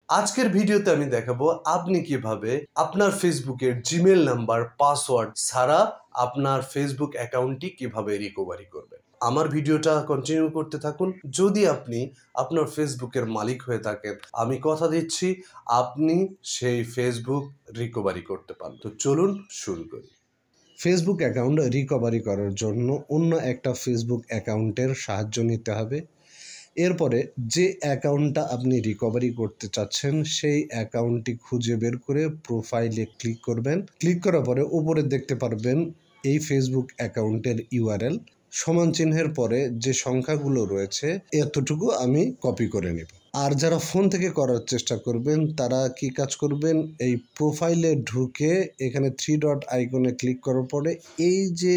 আজকের ভিডিওতে আমি দেখাবো আপনি কিভাবে আপনার ফেসবুকের জিমেল নাম্বার পাসওয়ার্ড ছাড়া আপনার ফেসবুক অ্যাকাউন্টটি কিভাবে রিকভারি করবেন। আমার ভিডিওটা কন্টিনিউ করতে থাকুন। যদি আপনি আপনার ফেসবুকের মালিক হয়ে থাকেন, আমি কথা দিচ্ছি আপনি সেই ফেসবুক রিকভারি করতে পারবেন। তো চলুন শুরু করি। ফেসবুক অ্যাকাউন্ট রিকভারি করার জন্য অন্য একটা ফেসবুক অ্যাকাউন্টের সাহায্য নিতে হবে। এরপরে যে অ্যাকাউন্টটা আপনি রিকভারি করতে চাচ্ছেন সেই অ্যাকাউন্টটি খুঁজে বের করে প্রোফাইলে ক্লিক করবেন। ক্লিক করার পরে উপরে দেখতে পারবেন এই ফেসবুক অ্যাকাউন্টের ইউআরএল সমান চিহ্নের পরে যে সংখ্যাগুলো রয়েছে এতটুকু আমি কপি করে নেব। আর যারা ফোন থেকে করার চেষ্টা করবেন তারা কি কাজ করবেন, এই প্রোফাইলে ঢুকে এখানে 3 ডট আইকনে ক্লিক করার পরে এই যে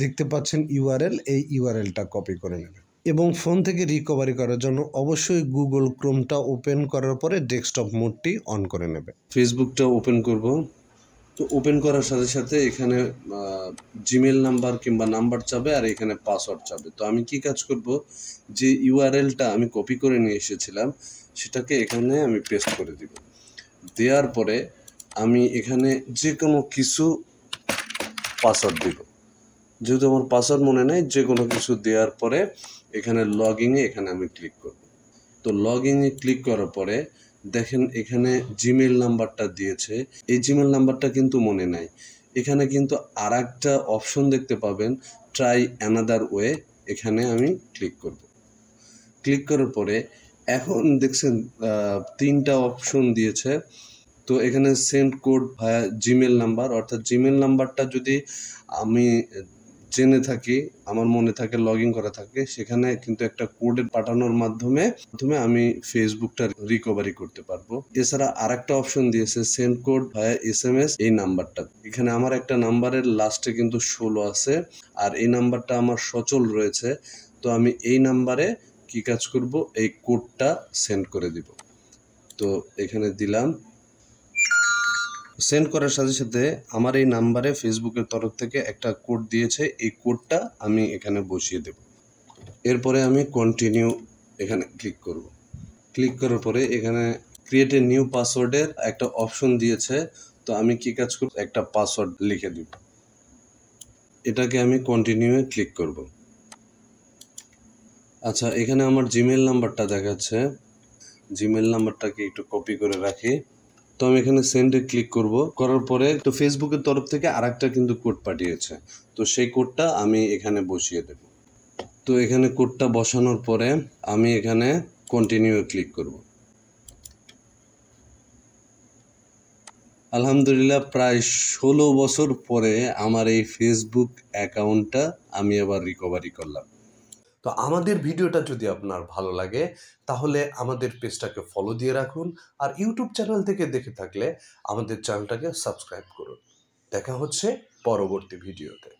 দেখতে পাচ্ছেন ইউআরএল, এই ইউআরএলটা কপি করে নেবেন এবং ফোন থেকে রিকভারি করার জন্য অবশ্যই গুগল ক্রোমটা ওপেন করার পরে ডেস্কটপ মোডটি অন করে নেবে। ফেসবুকটা ওপেন করব। তো ওপেন করার সাথে সাথে এখানে জিমেল নাম্বার কিংবা নাম্বার চাবে আর এখানে পাসওয়ার্ড চাবে। তো আমি কি কাজ করব, যে ইউআরএলটা আমি কপি করে নিয়ে এসেছিলাম সেটাকে এখানে আমি পেস্ট করে দিব। দেওয়ার পরে আমি এখানে যে কোনো কিছু পাসওয়ার্ড দিব। যেহেতু আমার পাসওয়ার্ড মনে নেই, যে কোনো কিছু দেওয়ার পরে এখানে লগইনে এখানে আমি ক্লিক করব। তো লগইনে ক্লিক করার পরে দেখেন এখানে জিমেল নাম্বারটা দিয়েছে, এই জিমেল নাম্বারটা কিন্তু মনে নাই। এখানে কিন্তু আর একটা অপশন দেখতে পাবেন, ট্রাই অ্যানাদার ওয়ে, এখানে আমি ক্লিক করব। ক্লিক করার পরে এখন দেখছেন 3টা অপশন দিয়েছে। তো এখানে সেন্ড কোড ভায়া জিমেল নাম্বার, অর্থাৎ জিমেল নাম্বারটা যদি আমি জেনে থাকি, আমার মনে থাকে, লগ ইন করা থাকে, সেখানে কিন্তু একটা কোডের পাঠানোর মাধ্যমে আমি ফেসবুকটা রিকভারি করতে পারবো। এছাড়া আর একটা অপশন দিয়েছে সেন্ড কোড ভায়া SMS, এই নাম্বারটা। এখানে আমার একটা নাম্বারের লাস্টে কিন্তু 16 আছে আর এই নাম্বারটা আমার সচল রয়েছে। তো আমি এই নাম্বারে কি কাজ করব, এই কোডটা সেন্ড করে দিব। তো এখানে দিলাম। সেন্ড করার সাথে সাথে আমার এই নাম্বারে ফেসবুকের তরফ থেকে একটা কোড দিয়েছে, এই কোডটা আমি এখানে বসিয়ে দেব। এরপরে আমি কন্টিনিউ এখানে ক্লিক করব। ক্লিক করার পরে এখানে ক্রিয়েট এ নিউ পাসওয়ার্ডের একটা অপশন দিয়েছে। তো আমি কি কাজ করব, একটা পাসওয়ার্ড লিখে দিব। এটাকে আমি কন্টিনিউয়ে ক্লিক করব। আচ্ছা, এখানে আমার জিমেল নাম্বারটা দেখাচ্ছে, জিমেল নাম্বারটাকে একটু কপি করে রাখি। তো আমি এখানে সেন্ডে ক্লিক করব। করার পরে তো ফেসবুকের তরফ থেকে আরেকটা কিন্তু কোড পাঠিয়েছে, তো সেই কোডটা আমি এখানে বসিয়ে দেব। তো এখানে কোডটা বসানোর পরে আমি এখানে কন্টিনিউ ক্লিক করব। আলহামদুলিল্লাহ, প্রায় 16 বছর পরে আমার এই ফেসবুক অ্যাকাউন্টটা আমি আবার রিকভারি করলাম। তো আমাদের ভিডিওটা যদি আপনার ভালো লাগে তাহলে আমাদের পেজটাকে ফলো দিয়ে রাখুন, আর ইউটিউব চ্যানেল থেকে দেখে থাকলে আমাদের চ্যানেলটাকে সাবস্ক্রাইব করুন। দেখা হচ্ছে পরবর্তী ভিডিওতে।